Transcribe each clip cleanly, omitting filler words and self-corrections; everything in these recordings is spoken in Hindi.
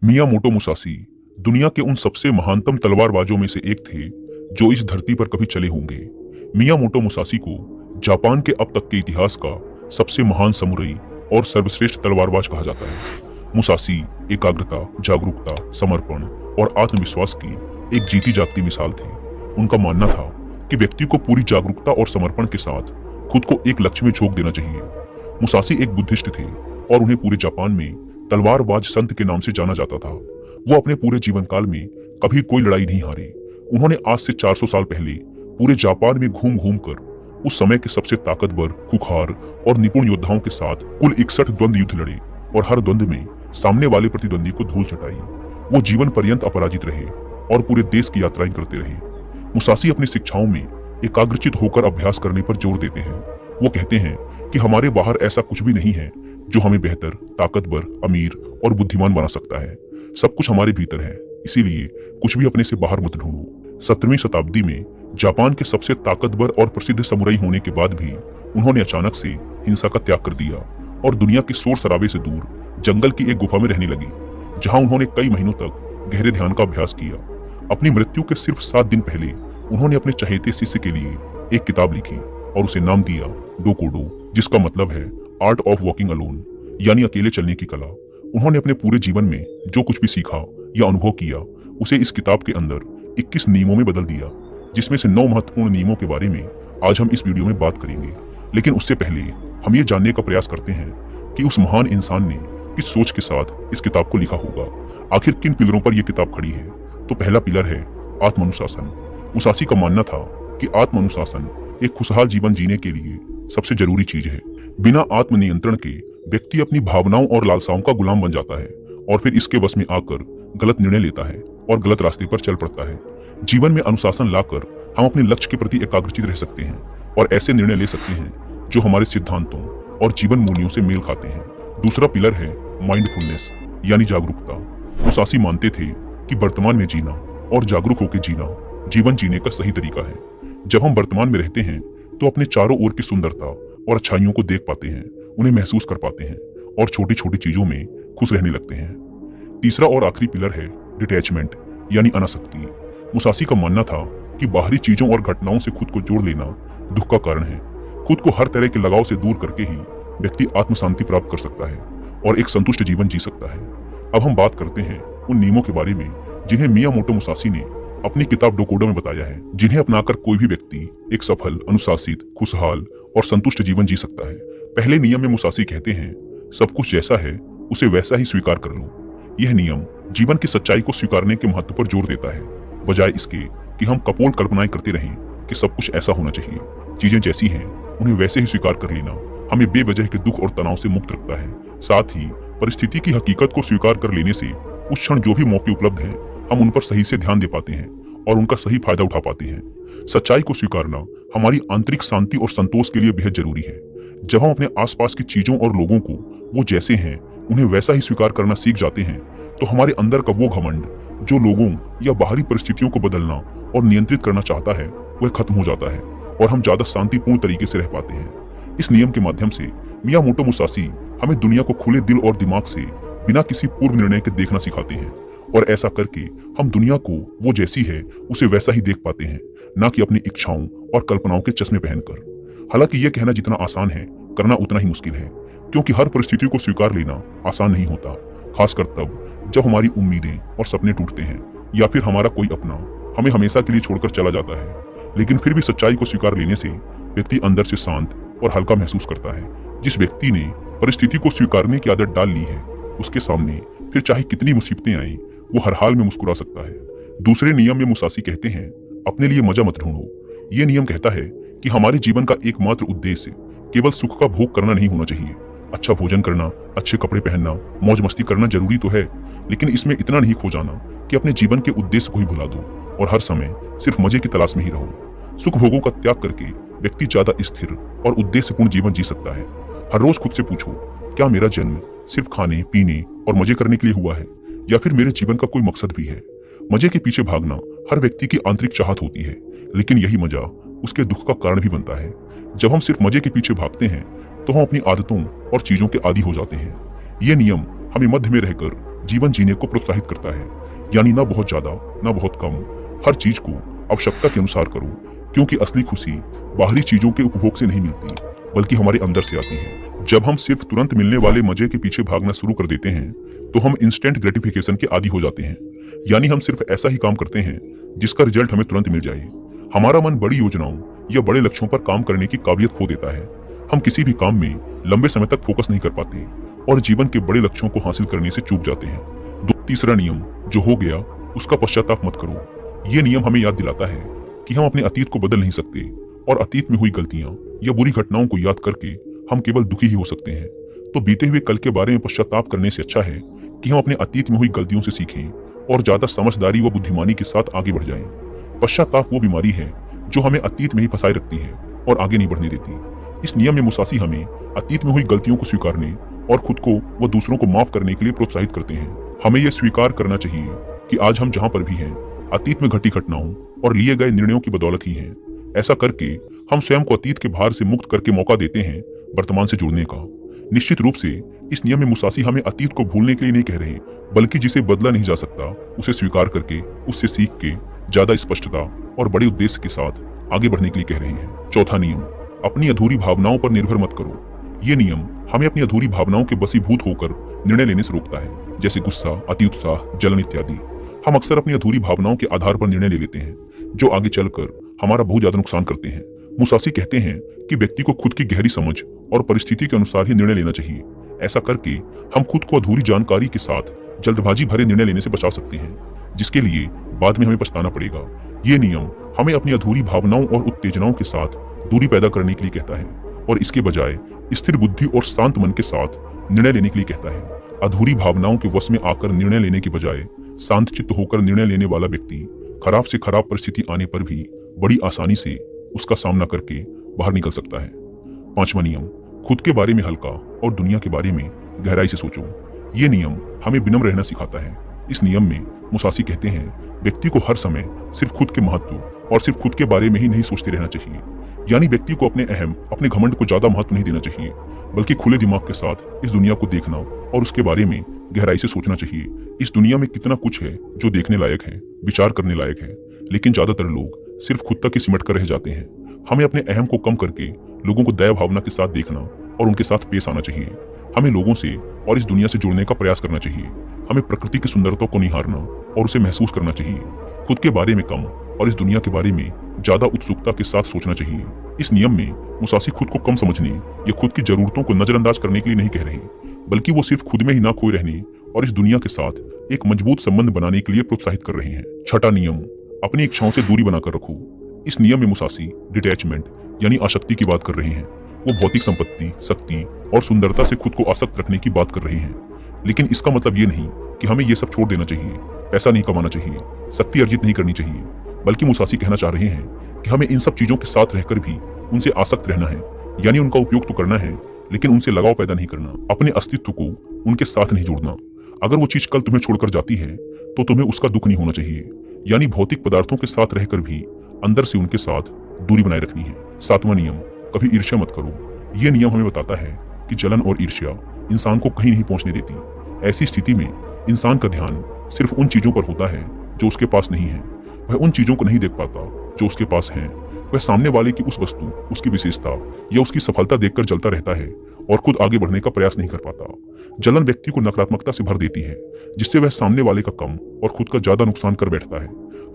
मियामोटो मुसाशी दुनिया के उन सबसे महानतम तलवारबाजों में से एक थे जो इस धरती पर कभी चले होंगे। मियामोटो मुसाशी को जापान के अब तक के इतिहास का सबसे महान समुराई और सर्वश्रेष्ठ तलवारबाज कहा जाता है। मुसाशी एकाग्रता, जागरूकता, समर्पण और आत्मविश्वास की एक जीती जागती मिसाल थे। उनका मानना था कि व्यक्ति को पूरी जागरूकता और समर्पण के साथ खुद को एक लक्ष्य में झोंक देना चाहिए। मुसाशी एक बुद्धिस्ट थे और उन्हें पूरे जापान में तलवारबाज संत के नाम से जाना जाता था। वो अपने पूरे जीवन काल में कभी कोई लड़ाई नहीं हारे। उन्होंने आज से 400 साल पहले पूरे जापान में घूम घूम कर उस समय के सबसे ताकतवर, खुखार और निपुण योद्धाओं के साथ कुल 61 द्वंद्व युद्ध लड़े और हर द्वंद्व में सामने वाले प्रतिद्वंदी को धूल चटाई। वो जीवन पर्यंत अपराजित रहे और पूरे देश की यात्राएं करते रहे। मुसाशी अपनी शिक्षाओं में एकाग्रचित होकर अभ्यास करने पर जोर देते हैं। वो कहते हैं कि हमारे बाहर ऐसा कुछ भी नहीं है जो हमें बेहतर, ताकतवर, अमीर और बुद्धिमान बना सकता है। सब कुछ हमारे भीतर है, इसीलिए कुछ भी अपने से बाहर मत ढूंढो। 17वीं शताब्दी में जापान के सबसे ताकतवर और प्रसिद्ध समुराई होने के बाद भी उन्होंने अचानक से हिंसा का त्याग कर दिया और दुनिया के शोर शराबे से दूर जंगल की एक गुफा में रहने लगी, जहां उन्होंने कई महीनों तक गहरे ध्यान का अभ्यास किया। अपनी मृत्यु के सिर्फ 7 दिन पहले उन्होंने अपने चहेते शिष्य के लिए एक किताब लिखी और उसे नाम दिया डोकोडो, जिसका मतलब है आर्ट ऑफ वॉकिंग अलोन, यानी अकेले चलने की कला। उन्होंने अपने पूरे जीवन में जो कुछ भी सीखा या अनुभव किया उसे इस किताब के अंदर 21 नियमों में बदल दिया, जिसमें से 9 महत्वपूर्ण नियमों के बारे में आज हम इस वीडियो में बात करेंगे। लेकिन उससे पहले हम ये जानने का प्रयास करते हैं कि उस महान इंसान ने किस सोच के साथ इस किताब को लिखा होगा। आखिर किन पिलरों पर यह किताब खड़ी है? तो पहला पिलर है आत्मानुशासन। मुसाशी का मानना था कि आत्मानुशासन एक खुशहाल जीवन जीने के लिए सबसे जरूरी चीज है। बिना आत्मनियंत्रण के व्यक्ति अपनी भावनाओं और लालसाओं का गुलाम बन जाता है और फिर इसके वश में आकर गलत निर्णय लेता है और गलत रास्ते पर चल पड़ता है। जीवन में अनुशासन लाकर हम अपने लक्ष्य के प्रति एकाग्रचित रह सकते हैं और ऐसे निर्णय ले सकते हैं जो हमारे सिद्धांतों और जीवन मूल्यों से मेल खाते हैं। दूसरा पिलर है माइंडफुलनेस, यानी जागरूकता। मुसाशी मानते थे कि वर्तमान में जीना और जागरूक होकर जीना जीवन जीने का सही तरीका है। जब हम वर्तमान में रहते हैं तो अपने चारों ओर की सुंदरता और अच्छाइयों को देख पाते हैं, उन्हें महसूस कर पाते हैं और छोटी छोटी चीजों में खुश रहने लगते हैं। तीसरा और आखिरी पिलर है डिटैचमेंट, यानी अनासक्ति। मुसाशी का मानना था कि बाहरी चीजों और घटनाओं से खुद को जोड़ लेना दुख का कारण है। खुद को हर तरह के लगाव से दूर करके ही व्यक्ति आत्म शांति प्राप्त कर सकता है और एक संतुष्ट जीवन जी सकता है। अब हम बात करते हैं उन नियमों के बारे में जिन्हें मियामोटो मुसाशी ने अपनी किताब डोकोडो में बताया है, जिन्हें अपनाकर कोई भी व्यक्ति एक सफल, अनुशासित, खुशहाल और संतुष्ट जीवन जी सकता है। पहले नियम में मुसाशी कहते हैं, सब कुछ जैसा है उसे वैसा ही स्वीकार कर लो। यह नियम जीवन की सच्चाई को स्वीकारने के महत्व पर जोर देता है, बजाय इसके कि हम कपोल कल्पनाएं करते रहें कि सब कुछ ऐसा होना चाहिए। चीजें जैसी हैं उन्हें वैसे ही स्वीकार कर लेना हमें बेवजह के दुख और तनाव से मुक्त रखता है। साथ ही परिस्थिति की हकीकत को स्वीकार कर लेने से उस क्षण जो भी मौके उपलब्ध हैं हम उन पर सही से ध्यान दे पाते हैं और उनका सही फायदा उठा पाते हैं। सच्चाई को स्वीकारना हमारी आंतरिक शांति और संतोष के लिए बेहद जरूरी है। जब हम अपने आसपास की चीजों और लोगों को वो जैसे हैं उन्हें वैसा ही स्वीकार करना सीख जाते हैं तो हमारे अंदर का वो घमंड जो लोगों या बाहरी परिस्थितियों को बदलना और नियंत्रित करना चाहता है वह खत्म हो जाता है और हम ज्यादा शांतिपूर्ण तरीके से रह पाते हैं। इस नियम के माध्यम से मियामोटो मुसाशी हमें दुनिया को खुले दिल और दिमाग से बिना किसी पूर्व निर्णय के देखना सिखाते हैं और ऐसा करके हम दुनिया को वो जैसी है उसे वैसा ही देख पाते हैं, ना कि अपनी इच्छाओं और कल्पनाओं के चश्मे पहनकर। हालांकि यह कहना जितना आसान है करना उतना ही मुश्किल है, क्योंकि हर परिस्थिति को स्वीकार लेना आसान नहीं होता, खासकर तब जब हमारी उम्मीदें और सपने टूटते हैं या फिर हमारा कोई अपना हमें हमेशा के लिए छोड़कर चला जाता है। लेकिन फिर भी सच्चाई को स्वीकार लेने से व्यक्ति अंदर से शांत और हल्का महसूस करता है। जिस व्यक्ति ने परिस्थिति को स्वीकारने की आदत डाल ली है उसके सामने फिर चाहे कितनी मुसीबतें आए वो हर हाल में मुस्कुरा सकता है। दूसरे नियम में मुसाशी कहते हैं, अपने लिए मजा मत ढूंढो। ये नियम कहता है कि हमारे जीवन का एकमात्र उद्देश्य केवल सुख का भोग करना नहीं होना चाहिए। अच्छा भोजन करना, अच्छे कपड़े पहनना, मौज मस्ती करना जरूरी तो है, लेकिन इसमें इतना नहीं खो जाना कि अपने जीवन के उद्देश्य को ही भुला दो और हर समय सिर्फ मजे की तलाश में ही रहो। सुख भोगों का त्याग करके व्यक्ति ज्यादा स्थिर और उद्देश्यपूर्ण जीवन जी सकता है। हर रोज खुद से पूछो, क्या मेरा जन्म सिर्फ खाने, पीने और मजे करने के लिए हुआ है या फिर मेरे जीवन का कोई मकसद भी है? मजे के पीछे भागना हर व्यक्ति की आंतरिक चाहत होती है, लेकिन यही मजा उसके दुख का कारण भी बनता है। जब हम सिर्फ मजे के पीछे भागते हैं तो हम अपनी आदतों और चीजों के आदी हो जाते हैं। ये नियम हमें मध्य में रहकर जीवन जीने को प्रोत्साहित करता है। यानी ना बहुत ज्यादा ना बहुत कम, हर चीज को आवश्यकता के अनुसार करो, क्योंकि असली खुशी बाहरी चीजों के उपभोग से नहीं मिलती बल्कि हमारे अंदर से आती है। जब हम सिर्फ तुरंत मिलने वाले मजे के पीछे भागना शुरू कर देते हैं तो हम इंस्टेंट ग्रेटिफिकेशन के आदी हो जाते हैं। यानी हम सिर्फ ऐसा ही काम करते हैं जिसका रिजल्ट हमें तुरंत मिल जाए। हमारा मन बड़ी योजनाओं या बड़े लक्ष्यों पर काम करने की काबिलियत खो देता है। हम किसी भी काम में लंबे समय तक फोकस नहीं कर पाते और जीवन के बड़े लक्ष्यों को हासिल करने से चूक जाते हैं। तीसरा नियम, जो हो गया उसका पश्चाताप मत करो। ये नियम हमें याद दिलाता है कि हम अपने अतीत को बदल नहीं सकते और अतीत में हुई गलतियां या बुरी घटनाओं को याद करके हम केवल दुखी ही हो सकते हैं। तो बीते हुए कल के बारे में पश्चाताप करने से अच्छा है कि हम अपने अतीत में हुई गलतियों से सीखें और ज्यादा समझदारी व बुद्धिमानी के साथ आगे बढ़ जाएं। पश्चाताप वो बीमारी है जो हमें अतीत में ही फंसाए रखती है और आगे नहीं बढ़ने देती। इस नियम में मुसासी हमें अतीत में हुई गलतियों को स्वीकारने और खुद को व दूसरों को माफ करने के लिए प्रोत्साहित करते हैं। हमें यह स्वीकार करना चाहिए कि आज हम जहाँ पर भी हैं अतीत में घटी घटनाओं और लिए गए निर्णयों की बदौलत ही हैं। ऐसा करके हम स्वयं को अतीत के भार से मुक्त करके मौका देते हैं वर्तमान से जुड़ने का। निश्चित रूप से इस नियम में मुसासी हमें अतीत को भूलने के लिए नहीं कह रहे, बल्कि जिसे बदला नहीं जा सकता उसे स्वीकार करके उससे सीख के ज्यादा स्पष्टता और बड़े उद्देश्य के साथ आगे बढ़ने के लिए कह रहे हैं। चौथा नियम, अपनी अधूरी भावनाओं पर निर्भर मत करो। ये नियम हमें अपनी अधूरी भावनाओं के वशीभूत होकर निर्णय लेने से रोकता है, जैसे गुस्सा, अति उत्साह, जलन इत्यादि। हम अक्सर अपनी अधूरी भावनाओं के आधार पर निर्णय ले लेते हैं जो आगे चलकर हमारा बहुत ज्यादा नुकसान करते हैं। मुसासी कहते हैं कि व्यक्ति को खुद की गहरी समझ और परिस्थिति के अनुसार ही निर्णय लेना चाहिए। ऐसा करके हम खुद को अधूरी जानकारी के साथ जल्दबाजी भरे निर्णय लेने से बचा सकते हैं, जिसके लिए बाद में हमें पछताना पड़ेगा। ये नियम हमें अपनी अधूरी भावनाओं और उत्तेजनाओं के साथ दूरी पैदा करने के लिए कहता है और इसके बजाय स्थिर बुद्धि और शांत मन के साथ निर्णय लेने के लिए कहता है। अधूरी भावनाओं के वश में आकर निर्णय लेने के बजाय शांत चित्त होकर निर्णय लेने वाला व्यक्ति खराब से खराब परिस्थिति आने पर भी बड़ी आसानी से उसका सामना करके बाहर निकल सकता है। पांचवा नियम, खुद के बारे में हल्का और दुनिया के बारे में गहराई से सोचो। ये नियम हमें विनम्र रहना सिखाता है। इस नियम में मुसासी कहते हैं व्यक्ति को हर समय सिर्फ खुद के महत्व और सिर्फ खुद के बारे में ही नहीं सोचते रहना चाहिए। यानी व्यक्ति को अपने घमंड को ज्यादा महत्व नहीं देना चाहिए, बल्कि खुले दिमाग के साथ इस दुनिया को देखना और उसके बारे में गहराई से सोचना चाहिए। इस दुनिया में कितना कुछ है जो देखने लायक है, विचार करने लायक है, लेकिन ज्यादातर लोग सिर्फ खुद तक ही सिमट कर रह जाते हैं। हमें अपने अहम को कम करके लोगों को दया भावना के साथ देखना और उनके साथ पेश आना चाहिए। हमें लोगों से और इस दुनिया से जुड़ने का प्रयास करना चाहिए। हमें प्रकृति की सुंदरता को निहारना और उसे महसूस करना चाहिए। खुद के बारे में कम और इस दुनिया के बारे में ज्यादा उत्सुकता के साथ सोचना चाहिए। इस नियम में मुसासी खुद को कम समझने या खुद की जरूरतों को नजरअंदाज करने के लिए नहीं कह रहे, बल्कि वो सिर्फ खुद में ही ना खोए रहने और इस दुनिया के साथ एक मजबूत संबंध बनाने के लिए प्रोत्साहित कर रहे हैं। छठा नियम, अपनी इच्छाओं से दूरी बनाकर रखो। इस नियम में मुसासी डिटैचमेंट यानी आसक्ति की बात कर रहे हैं। वो भौतिक संपत्ति, शक्ति और सुंदरता से खुद को आसक्त रखने की बात कर रहे हैं। लेकिन इसका मतलब ये नहीं कि हमें ये सब छोड़ देना चाहिए, पैसा नहीं कमाना चाहिए, शक्ति अर्जित नहीं करनी चाहिए, बल्कि मुसासी कहना चाह रहे हैं कि हमें इन सब चीजों के साथ रहकर भी उनसे आसक्त रहना है। यानी उनका उपयोग तो करना है, लेकिन उनसे लगाव पैदा नहीं करना, अपने अस्तित्व को उनके साथ नहीं जोड़ना। अगर वो चीज कल तुम्हें छोड़कर जाती है तो तुम्हें उसका दुख नहीं होना चाहिए। यानी भौतिक पदार्थों के साथ रहकर भी अंदर से उनके साथ दूरी बनाए रखनी है। सातवां नियम, कभी ईर्ष्या मत करो। ये नियम हमें बताता है कि जलन और ईर्ष्या इंसान को कहीं नहीं पहुंचने देती। ऐसी स्थिति में इंसान का ध्यान सिर्फ उन चीजों पर होता है जो उसके पास नहीं है। वह उन चीजों को नहीं देख पाता जो उसके पास है। वह सामने वाले की उस वस्तु, उसकी विशेषता या उसकी सफलता देखकर जलता रहता है और खुद आगे बढ़ने का प्रयास नहीं कर पाता। जलन व्यक्ति को नकारात्मकता से भर देती है, जिससे वह सामने वाले का कम और खुद का ज्यादा नुकसान कर बैठता है।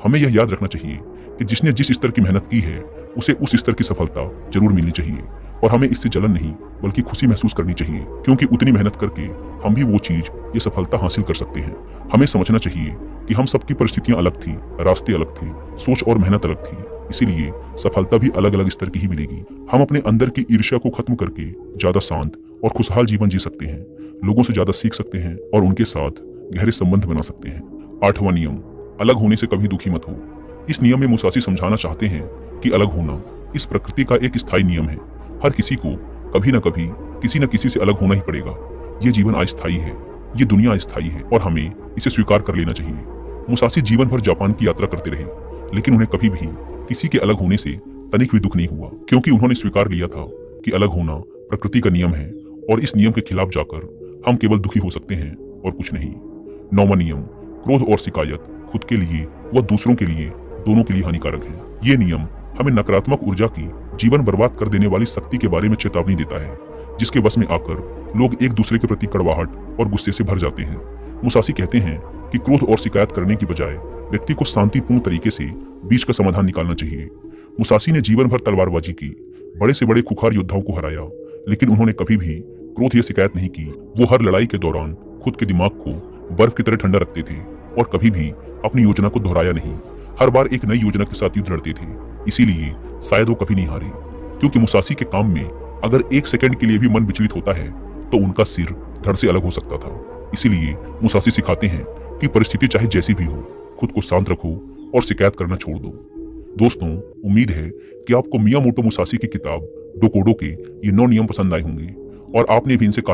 हमें यह याद रखना चाहिए कि जिसने जिस स्तर की मेहनत की है उसे उस स्तर की सफलता जरूर मिलनी चाहिए और हमें इससे जलन नहीं बल्कि खुशी महसूस करनी चाहिए, क्योंकि उतनी मेहनत करके हम भी वो चीज, ये सफलता हासिल कर सकते हैं। हमें समझना चाहिए कि हम सबकी परिस्थितियां अलग थी, रास्ते अलग थे, सोच और मेहनत अलग थी, इसीलिए सफलता भी अलग अलग स्तर की ही मिलेगी। हम अपने अंदर की ईर्ष्या को खत्म करके ज्यादा शांत और खुशहाल जीवन जी सकते हैं, लोगों से ज्यादा सीख सकते हैं और उनके साथ गहरे संबंध बना सकते हैं। आठवां नियम, अलग होने से कभी दुखी मत हो। इस नियम में मुसासी समझाना चाहते हैं कि अलग होना इस प्रकृति का एक स्थायी नियम है। हर किसी को कभी न कभी किसी न किसी से अलग होना ही पड़ेगा। ये जीवन अस्थायी है, ये दुनिया अस्थायी है और हमें इसे स्वीकार कर लेना चाहिए। मुसासी जीवन भर जापान की यात्रा करते रहे, लेकिन उन्हें कभी भी किसी के अलग होने से तनिक भी दुख नहीं हुआ, क्योंकि उन्होंने स्वीकार लिया था कि अलग होना प्रकृति का नियम है और इस नियम के खिलाफ जाकर हम केवल दुखी हो सकते हैं और कुछ नहीं। 9वां नियम, क्रोध और शिकायत खुद के लिए व दूसरों के लिए, दोनों के लिए हानिकारक है। ये नियम हमें नकारात्मक ऊर्जा की जीवन बर्बाद कर देने वाली शक्ति के बारे में चेतावनी देता है, जिसके बस में आकर लोग एक दूसरे के प्रति कड़वाहट और गुस्से से भर जाते हैं। मुसासी कहते हैं कि क्रोध और शिकायत करने की बजाय व्यक्ति को शांतिपूर्ण तरीके से बीच का समाधान निकालना चाहिए। मुसासी ने जीवन भर तलवारबाजी की, बड़े से बड़े खुखार योद्धाओं को हराया, लेकिन उन्होंने कभी भी क्रोध या शिकायत नहीं की। वो हर लड़ाई के दौरान खुद के दिमाग को बर्फ की तरह ठंडा रखते थे और कभी भी अपनी योजना को दोहराया नहीं। हर बार एक नई योजना के साथ युद्ध लड़ते थे। इसीलिए शायद वो कभी नहीं हारे, क्योंकि मुसासी के काम में अगर एक सेकंड के लिए भी मन विचलित होता है तो उनका सिर धड़ से अलग हो सकता था। इसीलिए मुसासी सिखाते हैं कि परिस्थिति चाहे जैसी भी हो, खुद को शांत रखो और शिकायत करना छोड़ दो। दोस्तों, उम्मीद है कि आपको मियामोटो मुसासी की किताब डोकोडो के ये 9 नियम पसंद आए होंगे और आपने भी इनसे